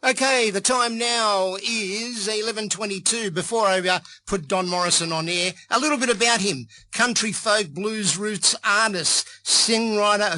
Okay, the time now is 11:22. Before I put Don Morrison on air, a little bit about him. Country folk, blues roots artist, a singer, a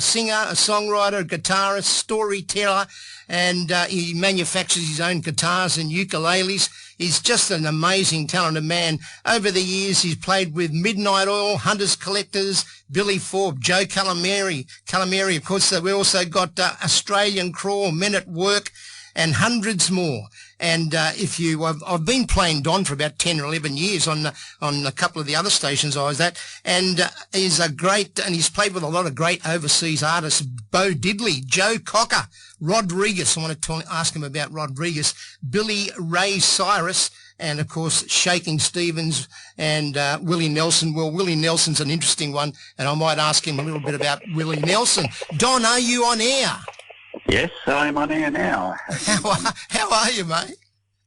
songwriter, a guitarist, storyteller, and he manufactures his own guitars and ukuleles. He's just an amazing, talented man. Over the years, he's played with Midnight Oil, Hunters Collectors, Billy Thorpe, Joe Camilleri. Of course, we also got Australian Crawl, Men at Work, and hundreds more. And I've been playing Don for about 10 or 11 years on a couple of the other stations I was at, and he's he's played with a lot of great overseas artists, Bo Diddley, Joe Cocker, Rodriguez, I want to ask him about Rodriguez, Billy Ray Cyrus, and of course Shakin Stephens and Willie Nelson. Well, Willie Nelson's an interesting one, and I might ask him a little bit about Willie Nelson. Don, are you on air? Yes, I'm on air now. How are you, mate?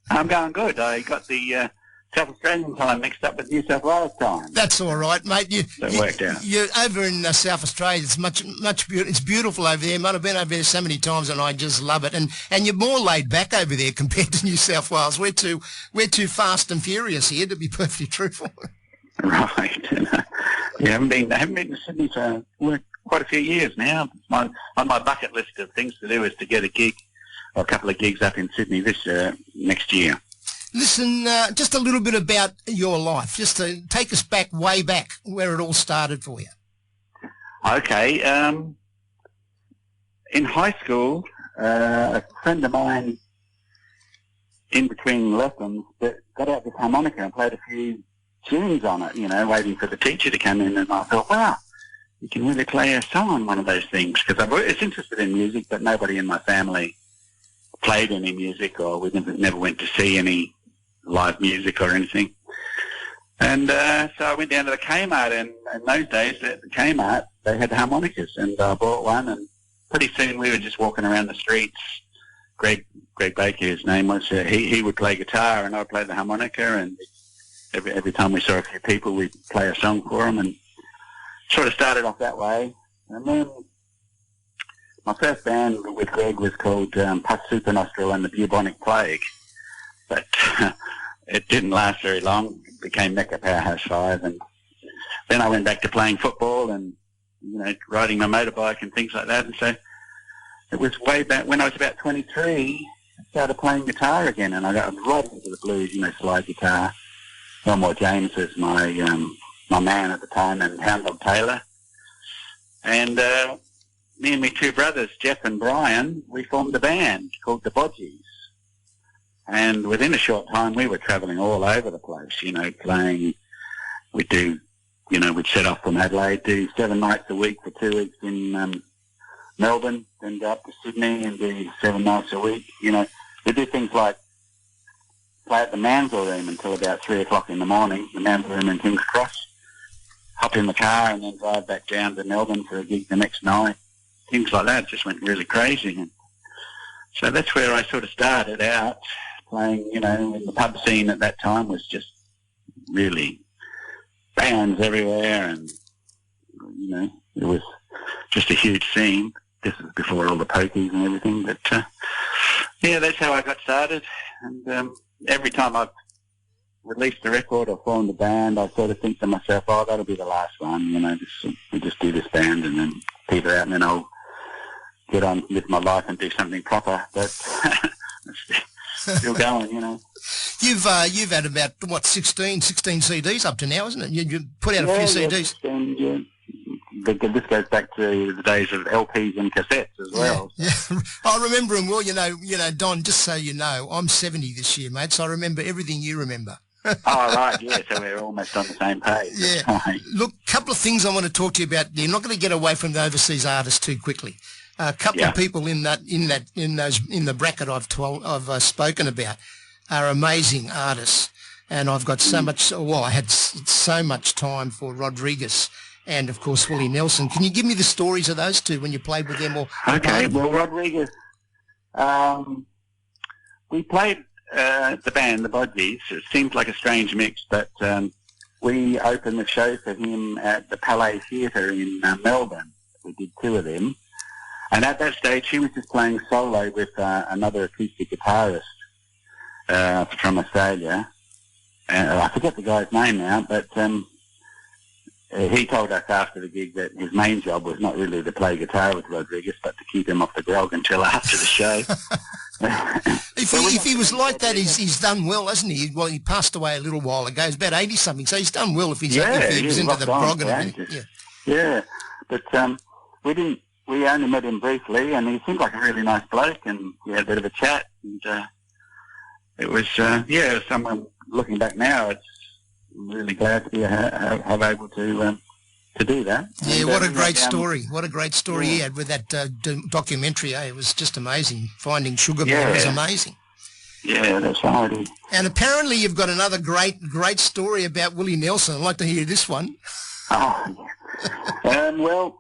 I'm going good. I got the South Australian time mixed up with New South Wales time. That's all right, mate. That worked out. You're over in South Australia. It's much it's beautiful over there. Mate, I've been over there so many times, and I just love it. And you're more laid back over there compared to New South Wales. We're too fast and furious here, to be perfectly truthful. Right. Yeah, I haven't been to Sydney for quite a few years now. On my bucket list of things to do is to get a gig, or a couple of gigs up in Sydney next year. Listen, just a little bit about your life, just to take us way back, where it all started for you. Okay. In high school, a friend of mine, in between lessons, got out this harmonica and played a few tunes on it, waiting for the teacher to come in, and I thought, wow, you can really play a song on one of those things, because I was interested in music, but nobody in my family played any music, or we never went to see any live music or anything. And so I went down to the Kmart, and in those days at the Kmart they had harmonicas, and I bought one, and pretty soon we were just walking around the streets. Greg Baker, his name was, he would play guitar and I would play the harmonica, and every time we saw a few people we'd play a song for them, and sort of started off that way. And then my first band with Greg was called Pus Supernostril and the Bubonic Plague, but it didn't last very long. It became Mecca Powerhouse 5, and then I went back to playing football and riding my motorbike and things like that. And so it was way back when I was about 23, I started playing guitar again, and I got right into the blues, slide guitar. Elmore James was my man at the time, and Hound Dog Taylor. And me and my two brothers, Jeff and Brian, we formed a band called the Bodgies. And within a short time, we were travelling all over the place, playing. We'd set off from Adelaide, do 7 nights a week for 2 weeks in Melbourne, then go up to Sydney and do 7 nights a week. We do things like play at the Mansell Room until about 3 o'clock in the morning, the Mansell Room in King's Cross, hop in the car and then drive back down to Melbourne for a gig the next night. Things like that just went really crazy. And so that's where I sort of started out playing, in the pub scene at that time was just really bands everywhere, and, it was just a huge scene. This was before all the pokies and everything, but, yeah, that's how I got started. And every time I've released a record or formed a band, I sort of think to myself, oh, that'll be the last one, we just do this band and then peter out, and then I'll get on with my life and do something proper, but still going, You've had about, 16 CDs up to now, isn't it? You put out a few CDs. Yeah. This goes back to the days of LPs and cassettes as well. Yeah. I remember them well. Don, just so you know, I'm 70 this year, mate, so I remember everything you remember. Oh, right, yeah, so we're almost on the same page. Yeah. Right. Look, a couple of things I want to talk to you about. You're not going to get away from the overseas artists too quickly. A couple of people in the bracket I've spoken about are amazing artists, and I've got so much. Well, I had so much time for Rodriguez and of course Willie Nelson. Can you give me the stories of those two when you played with them? Okay, well, Rodriguez, we played the band, the Bodgies. It seems like a strange mix, but we opened the show for him at the Palais Theatre in Melbourne. We did 2 of them. And at that stage, he was just playing solo with another acoustic guitarist from Australia. I forget the guy's name now, but he told us after the gig that his main job was not really to play guitar with Rodriguez, but to keep him off the grog until after the show. If he was like that, he's done well, hasn't he? Well, he passed away a little while ago. He's about 80-something, so he's done well if he was into the grog and everything. Yeah, but we only met him briefly, and he seemed like a really nice bloke, and we had a bit of a chat, and it was, someone, looking back now, it's really glad to be have able to do that. Yeah, and, what a great story. What a great story he had with that documentary, eh? It was just amazing. Finding Sugar Man was amazing. Yeah, that's right. And apparently you've got another great story about Willie Nelson. I'd like to hear this one. Oh, yeah. Well,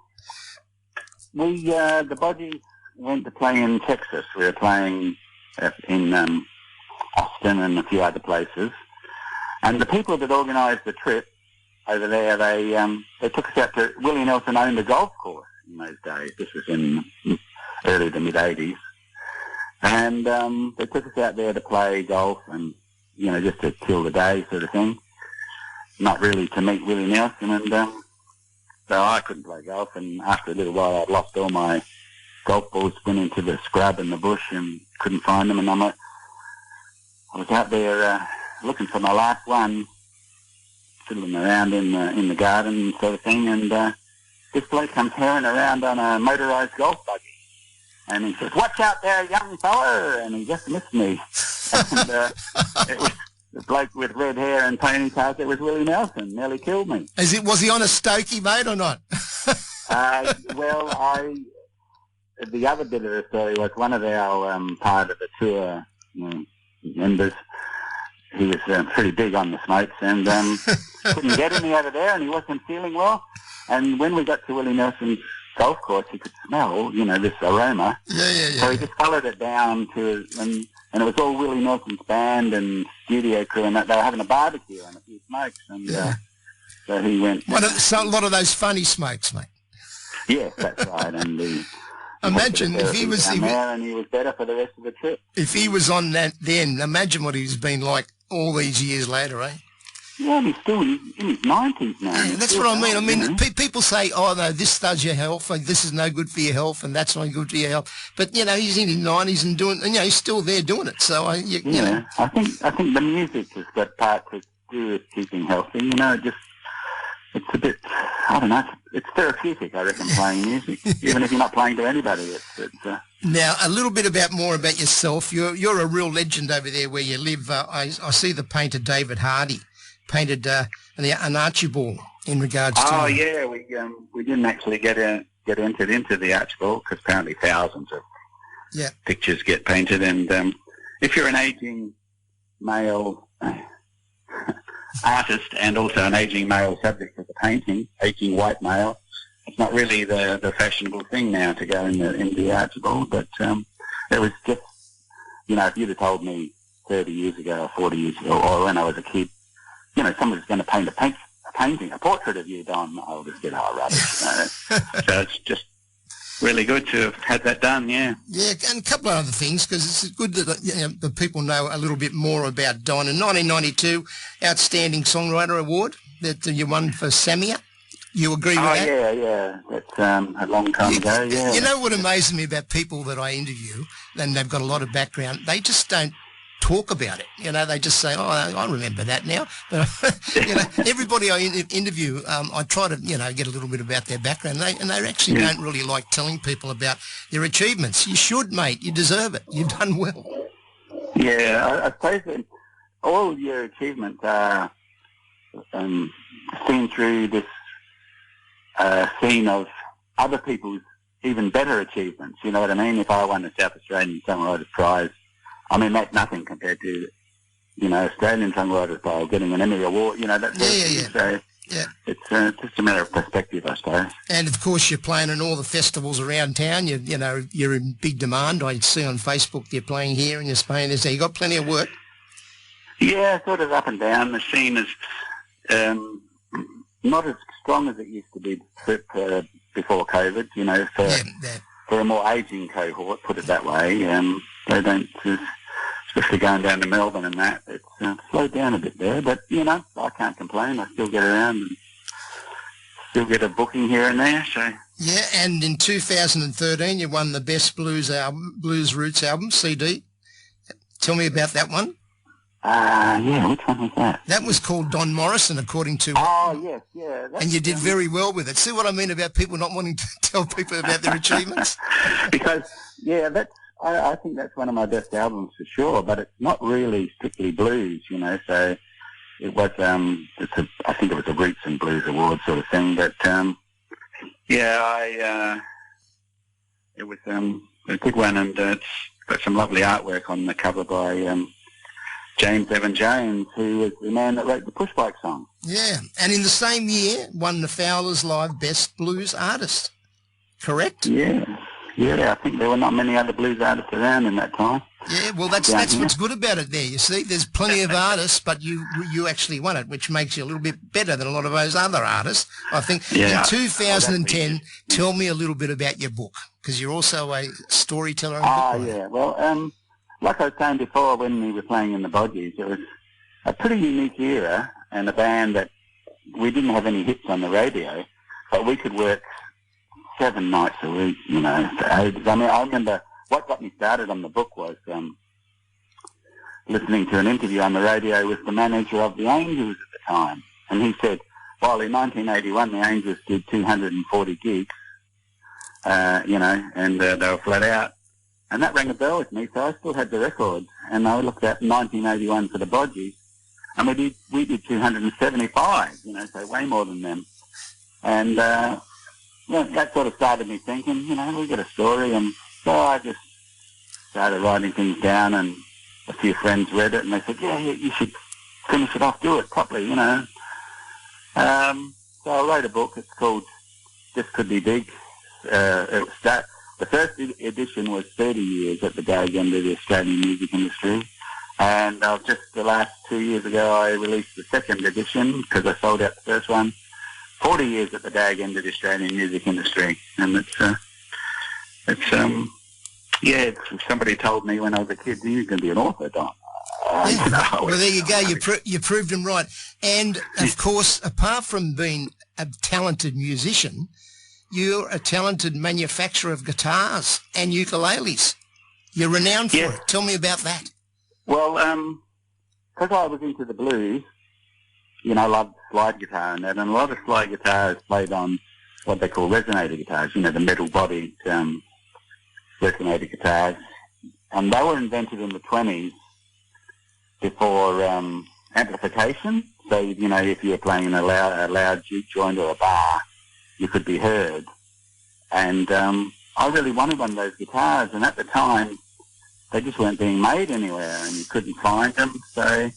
we, the Bodgies went to play in Texas. We were playing in Austin and a few other places. And the people that organised the trip over there, they took us out to, Willie Nelson owned a golf course in those days. This was in early to mid-'80s. And they took us out there to play golf and, just to kill the day sort of thing. Not really to meet Willie Nelson. And so I couldn't play golf. And after a little while, I'd lost all my golf balls, went into the scrub in the bush and couldn't find them. And I was out there looking for my last one, fiddling around in the garden sort of thing, and this bloke comes herring around on a motorised golf buggy, and he says, "Watch out there, young fella!" And he just missed me. And it was the bloke with red hair and ponytails. It was Willie Nelson. Nearly killed me. Was he on a Stokey, mate, or not? The other bit of the story was one of our part of the tour members. He was pretty big on the smokes, and couldn't get any over there, and he wasn't feeling well. And when we got to Willie Nelson's golf course, he could smell, this aroma. Yeah. So he just followed it down to, and it was all Willie Nelson's band and studio crew, and they were having a barbecue and a few smokes, and so he went. A lot of those funny smokes, mate. Yes, that's right, and imagine if he was there, and he was better for the rest of the trip. If he was on that then, imagine what he's been like all these years later, eh? Yeah, and he's still in his 90s now. Yeah, that's what I mean. I mean, people say, "Oh no, this does your health, and this is no good for your health, and that's not good for your health." But he's in his 90s and doing, he's still there doing it. So I think the music has got part to do with keeping healthy. It's a bit, I don't know, it's therapeutic, I reckon, playing music. Even if you're not playing to anybody, it's Now, a little bit more about yourself. You're a real legend over there where you live. I see the painter David Hardy painted an Archibald in regards to... Oh, yeah, we didn't actually get entered into the Archibald because apparently thousands of pictures get painted. And if you're an ageing male... artist and also an ageing male subject of the painting, ageing white male, it's not really the fashionable thing now to go in the Archibald, but it was just, if you'd have told me 30 years ago or 40 years ago, or when I was a kid, someone was going to paint a painting, a portrait of you, Don, I'll just get rubbish. So it's just really good to have had that done, yeah. Yeah, and a couple of other things, because it's good that the people know a little bit more about Don. In 1992, Outstanding Songwriter Award that you won for Samia. You agree with that? Oh, yeah. That's a long time ago, yeah. You know what amazes me about people that I interview, and they've got a lot of background, they just don't talk about it. They just say, "Oh, I remember that now." But everybody I interview, I try to get a little bit about their background, and they actually don't really like telling people about their achievements. You should, mate. You deserve it. You've done well. Yeah, I suppose that all your achievements are seen through this scene of other people's even better achievements. You know what I mean? If I won the South Australian Songwriters Prize, I mean, that's nothing compared to, Australian Songwriters Prize, getting an Emmy Award, that sort of thing. So it's just a matter of perspective, I suppose. And, of course, you're playing in all the festivals around town. You're in big demand. I see on Facebook you're playing here and you're playing there. So you've got plenty of work. Yeah, sort of up and down. The scene is not as strong as it used to be before COVID, for a more aging cohort, put it that way. They don't, especially going down to Melbourne and that, it's slowed down a bit there. But, you know, I can't complain. I still get around and still get a booking here and there. So yeah, and in 2013 you won the Best Blues Roots album, CD. Tell me about that one. Yeah, which one was that? That was called Don Morrison, according to... Oh, yes, yeah. And you did very well with it. See what I mean about people not wanting to tell people about their achievements? Because, yeah, I think that's one of my best albums for sure, but it's not really strictly blues, you know, so it was, I think it was a Roots and Blues Award sort of thing, but, yeah, it was a good one, and it's got some lovely artwork on the cover by James Evan Jones, who was the man that wrote the Push Bike song. Yeah, and in the same year won the Fowler's Live Best Blues Artist, correct? Yeah, I think there were not many other blues artists around in that time. Yeah, well, that's what's good about it there. You see, there's plenty of artists, but you actually won it, which makes you a little bit better than a lot of those other artists, I think. Yeah. In 2010, tell me a little bit about your book, because you're also a storyteller and book writer. Yeah, well, like I was saying before, when we were playing in the Bodgies, it was a pretty unique era and a band that we didn't have any hits on the radio, but we could work 7 nights a week, you know, for ages. I mean, I remember what got me started on the book was listening to an interview on the radio with the manager of the Angels at the time, and he said, well, in 1981 the Angels did 240 gigs, you know, and they were flat out. And that rang a bell with me, so I still had the records. And I looked at 1981 for the Bodgies, and we did 275, you know, so way more than them. And yeah, that sort of started me thinking, you know, we got a story. And so I just started writing things down, and a few friends read it, and they said, yeah, you should finish it off, do it properly, you know. So I wrote a book. It's called This Could Be Big. The first edition was 30 years at the gag end of the Australian music industry, and just the last 2 years ago I released the second edition because I sold out the first one. 40 years at the gag end of the Australian music industry, and it's somebody told me when I was a kid, you're going to be an author, Don. Well, there you go. You proved them right. And, of course, apart from being a talented musician, you're a talented manufacturer of guitars and ukuleles. You're renowned for it. Tell me about that. Well, because I was into the blues, you know, I loved slide guitar and that, and a lot of slide guitars played on what they call resonator guitars, you know, the metal-bodied resonator guitars. And they were invented in the 20s before amplification. So, you know, if you were playing in a loud juke joint or a bar, you could be heard. And I really wanted one of those guitars, and at the time they just weren't being made anywhere and you couldn't find them. So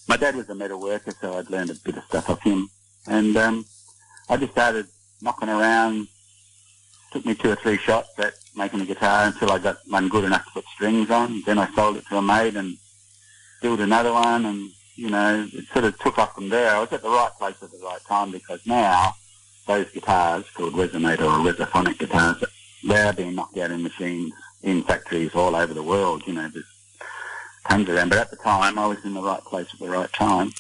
my dad was a metal worker, so I'd learned a bit of stuff off him, and I just started knocking around. Took me 2 or 3 shots at making a guitar until I got one good enough to put strings on. Then I sold it to a mate and built another one, and you know, it sort of took off from there. I was at the right place at the right time, because now those guitars, called resonator or resophonic guitars, they're being knocked out in machines in factories all over the world. You know, there's tons of them. But at the time, I was in the right place at the right time.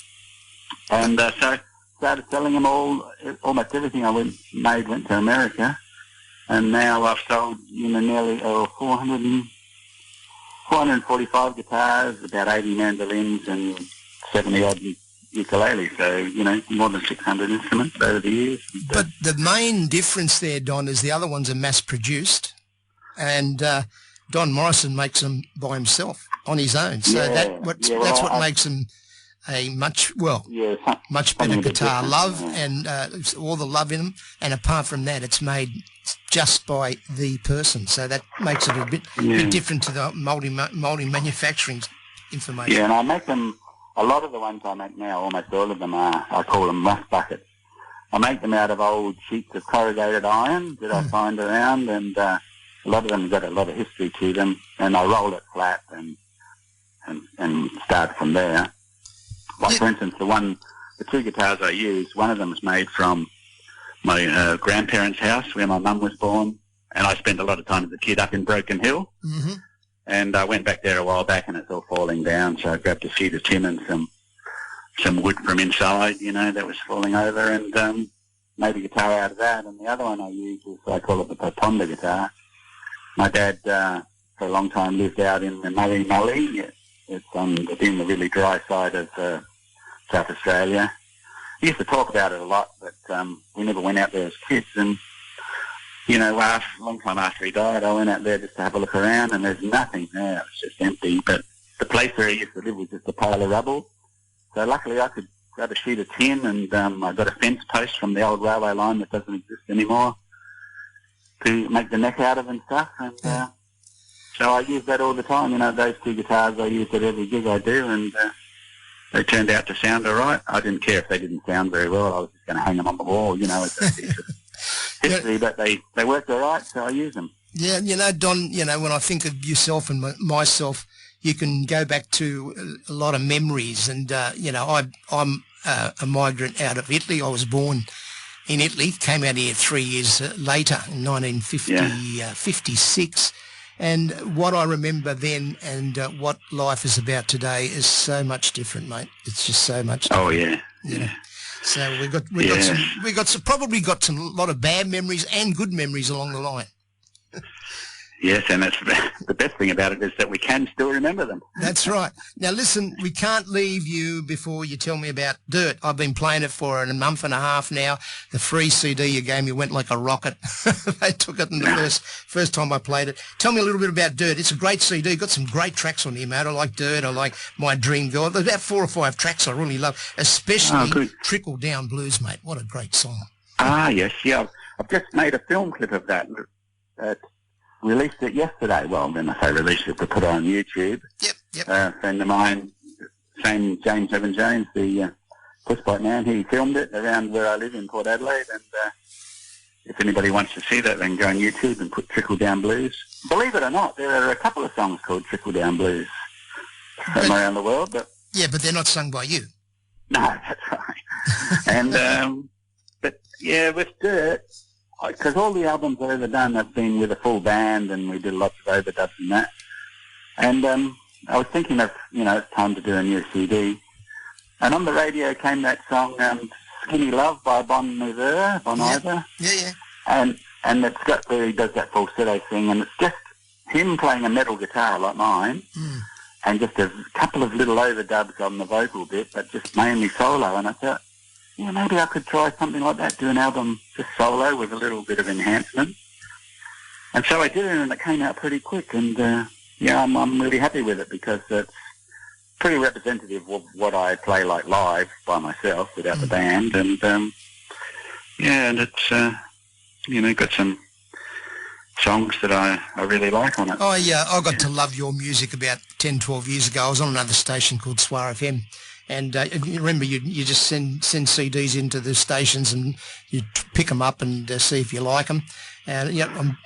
And so started selling them all. Almost everything I made went to America. And now I've sold, you know, nearly 445 guitars, about 80 mandolins, and 70-odd ukuleles, so, you know, more than 600 instruments over the years. But the main difference there, Don, is the other ones are mass-produced, and Don Morrison makes them by himself, on his own. So that's what makes them a much better guitar. Love and all the love in them, and apart from that, it's made just by the person. So that makes it a bit different to the multi-manufacturing information. Yeah, and I make them. A lot of the ones I make now, almost all of them are, I call them rust buckets. I make them out of old sheets of corrugated iron that I find around, and a lot of them have got a lot of history to them, and I roll it flat and start from there. Like, for instance, the 2 guitars I use, one of them is made from my grandparents' house where my mum was born, and I spent a lot of time as a kid up in Broken Hill. Mm-hmm. And I went back there a while back, and it's all falling down. So I grabbed a sheet of tin and some wood from inside, that was falling over, and made a guitar out of that. And the other one I used is, I call it the Poponda guitar. My dad, for a long time, lived out in the Murray Mully. It's on the really dry side of South Australia. He used to talk about it a lot, but we never went out there as kids. And a long time after he died, I went out there just to have a look around, and there's nothing there. It was just empty. But the place where he used to live was just a pile of rubble. So luckily I could grab a sheet of tin, and I got a fence post from the old railway line that doesn't exist anymore to make the neck out of and stuff. And so I use that all the time. Those two guitars I use at every gig I do, and they turned out to sound all right. I didn't care if they didn't sound very well. I was just going to hang them on the wall, as a piece of history, but they worked all right, so I use them. Yeah, Don, when I think of yourself and myself, you can go back to a lot of memories. And, I'm a migrant out of Italy. I was born in Italy, came out here 3 years later in 1956. And what I remember then and what life is about today is so much different, mate. It's just so much different. Oh, yeah. So we got some lot of bad memories and good memories along the line. Yes, and that's the best thing about it is that we can still remember them. That's right. Now listen, we can't leave you before you tell me about Dirt. I've been playing it for a month and a half now. The free CD you gave me went like a rocket. They took it in the first time I played it. Tell me a little bit about Dirt. It's a great CD. Got some great tracks on here, mate. I like Dirt. I like My Dream Girl. There's about 4 or 5 tracks I really love, especially Trickle Down Blues, mate. What a great song. Ah, yes, yeah. I've just made a film clip of that. Released it yesterday. Well, when I say released it, to put it on YouTube. Yep. A friend of mine, James Evan Jones, the Pushbike man, he filmed it around where I live in Port Adelaide, and if anybody wants to see that, then go on YouTube and put Trickle Down Blues. Believe it or not, there are a couple of songs called Trickle Down Blues from around the world. But they're not sung by you. No, that's right. And, but yeah, with Dirt, because all the albums I've ever done have been with a full band, and we did lots of overdubs and that. And I was thinking of, it's time to do a new CD. And on the radio came that song, Skinny Love by Bon Iver. Yeah. And it's got where he does that falsetto thing, and it's just him playing a metal guitar like mine, and just a couple of little overdubs on the vocal bit, but just mainly solo. And I thought, maybe I could try something like that, do an album just solo with a little bit of enhancement. And so I did it, and it came out pretty quick. And, I'm really happy with it because it's pretty representative of what I play like live by myself without the band. And, and it's, got some songs that I really like on it. Oh, yeah, I got to love your music about 10, 12 years ago. I was on another station called Swar FM. And you remember, you just send CDs into the stations, and you pick them up and see if you like them. And I'm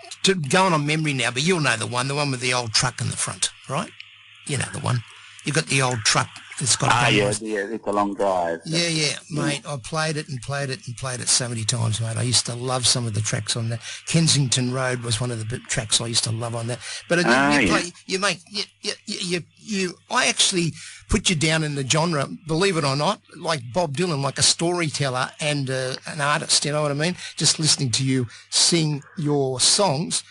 going on memory now, but you'll know the one with the old truck in the front, right? You know the one. You've got the old truck that's got. It's a long drive. Yeah, mate. I played it and played it and played it so many times, mate. I used to love some of the tracks on that. Kensington Road was one of the tracks I used to love on that. But I actually put you down in the genre, believe it or not, like Bob Dylan, like a storyteller and an artist, you know what I mean? Just listening to you sing your songs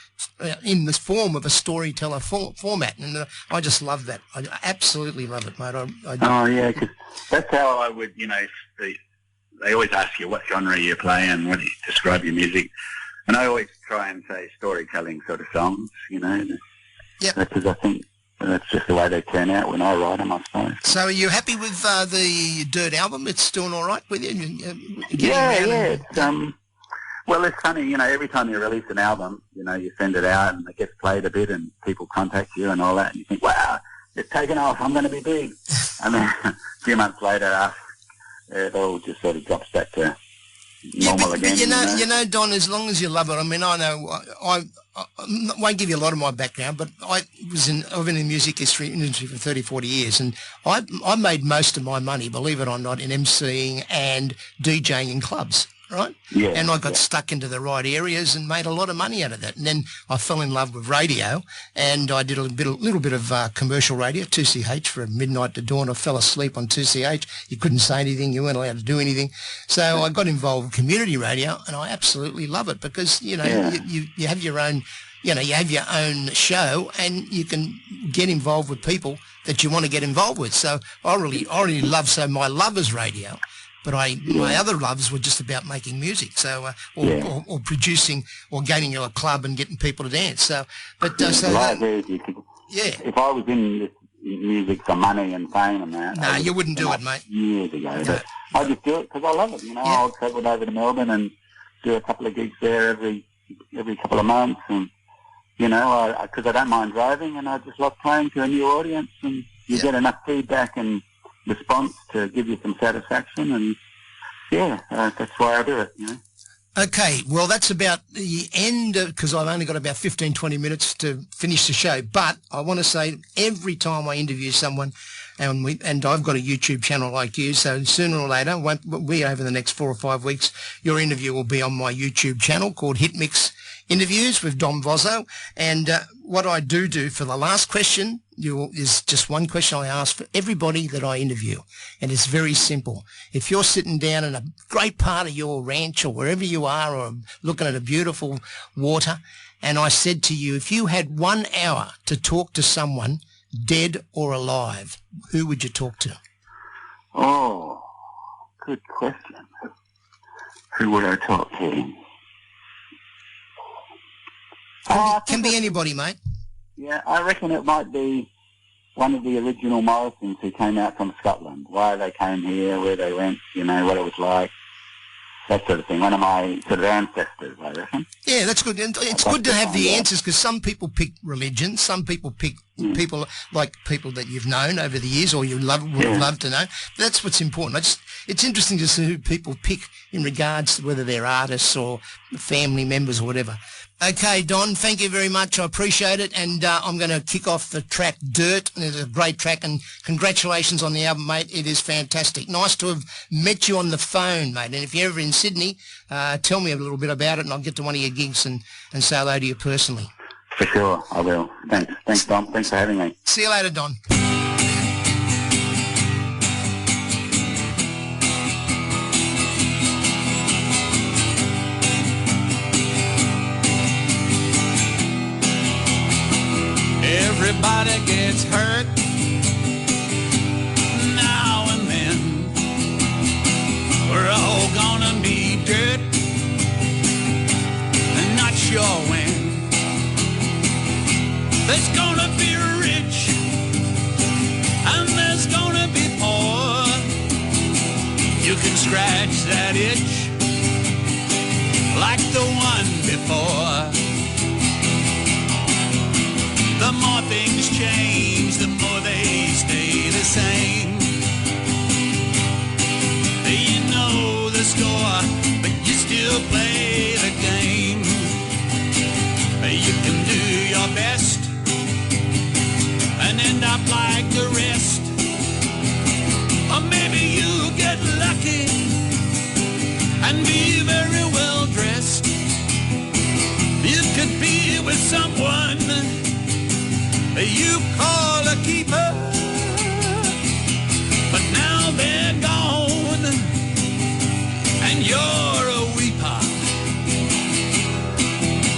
in the form of a storyteller format, and I just love that. I absolutely love it, mate. Because that's how I would, they always ask you what genre you play and what do you describe your music, and I always try and say storytelling sort of songs, Yep. Because I think that's just the way they turn out when I write them, I suppose. So are you happy with the Dirt album? It's doing all right with you? Well, it's funny, every time you release an album, you send it out and it gets played a bit and people contact you and all that, and you think, wow, it's taken off, I'm going to be big. And then a few months later, it all just sort of drops back to normal again. But Don, as long as you love it, I mean, I know, I won't give you a lot of my background, but I've been in the music industry for 30, 40 years, and I made most of my money, believe it or not, in MCing and DJing in clubs. right? Yeah. And I got stuck into the right areas and made a lot of money out of that. And then I fell in love with radio, and I did a little bit of commercial radio, 2CH, from midnight to dawn. I fell asleep on 2CH. You couldn't say anything. You weren't allowed to do anything. So I got involved with community radio, and I absolutely love it because, you know, you have your own, you know, you have your own show, and you can get involved with people that you want to get involved with. So I really love, so my love is radio. But my other loves were just about making music, so or producing, or getting to a club and getting people to dance. So, but well, I agree with you. If I was in this music for money and fame and that, no, you wouldn't do it, mate. Years ago, but I just do it because I love it. You know, I'll travel over to Melbourne and do a couple of gigs there every couple of months, and you know, because I don't mind driving, and I just love playing to a new audience, and you get enough feedback and response to give you some satisfaction, and that's why I do it, you know. Okay, well, that's about the end, because I've only got about 15, 20 minutes to finish the show, but I want to say every time I interview someone, and I've got a YouTube channel like you, so sooner or later, won't be over the next 4 or 5 weeks, your interview will be on my YouTube channel called Hit Mix Interviews with Don Vozzo. And what I do for the last question is just one question I ask for everybody that I interview, and it's very simple. If you're sitting down in a great part of your ranch or wherever you are, or looking at a beautiful water, and I said to you, if you had 1 hour to talk to someone, dead or alive, who would you talk to? Oh, good question. Who would I talk to? Can be anybody, mate. Yeah, I reckon it might be one of the original Morrisons who came out from Scotland. Why they came here, where they went, you know, what it was like, that sort of thing. One of my sort of ancestors, I reckon. Yeah, that's good. And it's good to have the answers, because some people pick religion, some people pick people like people that you've known over the years, or you would love to know. That's what's important. It's interesting to see who people pick in regards to whether they're artists or family members or whatever. Okay, Don, thank you very much. I appreciate it. And I'm going to kick off the track Dirt. It's a great track, and congratulations on the album, mate. It is fantastic. Nice to have met you on the phone, mate. And if you're ever in Sydney, tell me a little bit about it, and I'll get to one of your gigs and say hello to you personally. For sure, I will. Thanks, Don. Thanks for having me. See you later, Don. Everybody gets hurt now and then. We're all gonna be dirt, and not sure when. There's gonna be rich, and there's gonna be poor. You can scratch that itch like the one before. The more things change, the more they stay the same. You know the score, but you still play the game. You can do your best and end up like the rest. Or maybe you get lucky and be very well dressed. You could be with someone you call a keeper, but now they're gone and you're a weeper.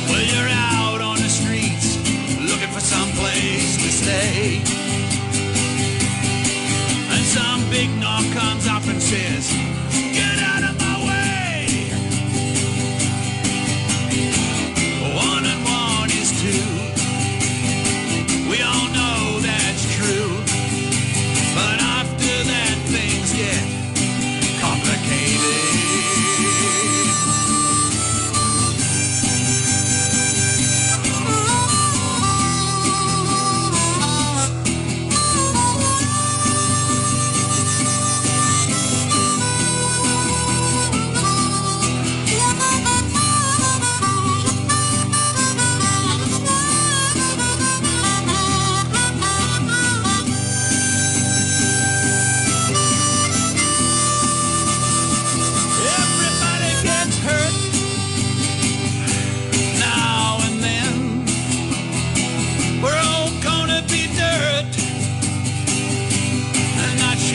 Well, you're out on the streets looking for some place to stay, and some big knock comes up and says, get out of my way. 1 and 1 is 2. We all know that's true, but after that things get complicated.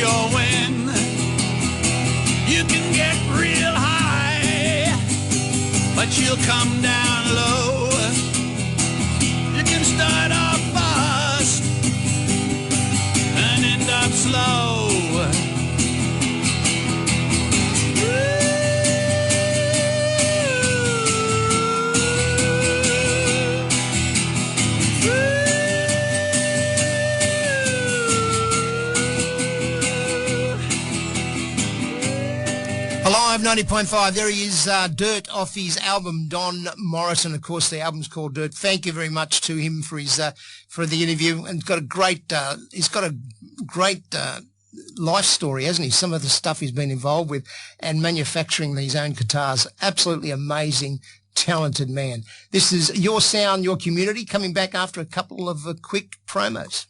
your wind. You can get real high, but you'll come down low. You can start off fast and end up slow. Alive 90.5, there he is, Dirt off his album Don Morrison. Of course, the album's called Dirt. Thank you very much to him for his for the interview, and he's got a great life story, hasn't he? Some of the stuff he's been involved with and manufacturing these own guitars. Absolutely amazing, talented man. This is Your Sound, Your Community, coming back after a couple of quick promos.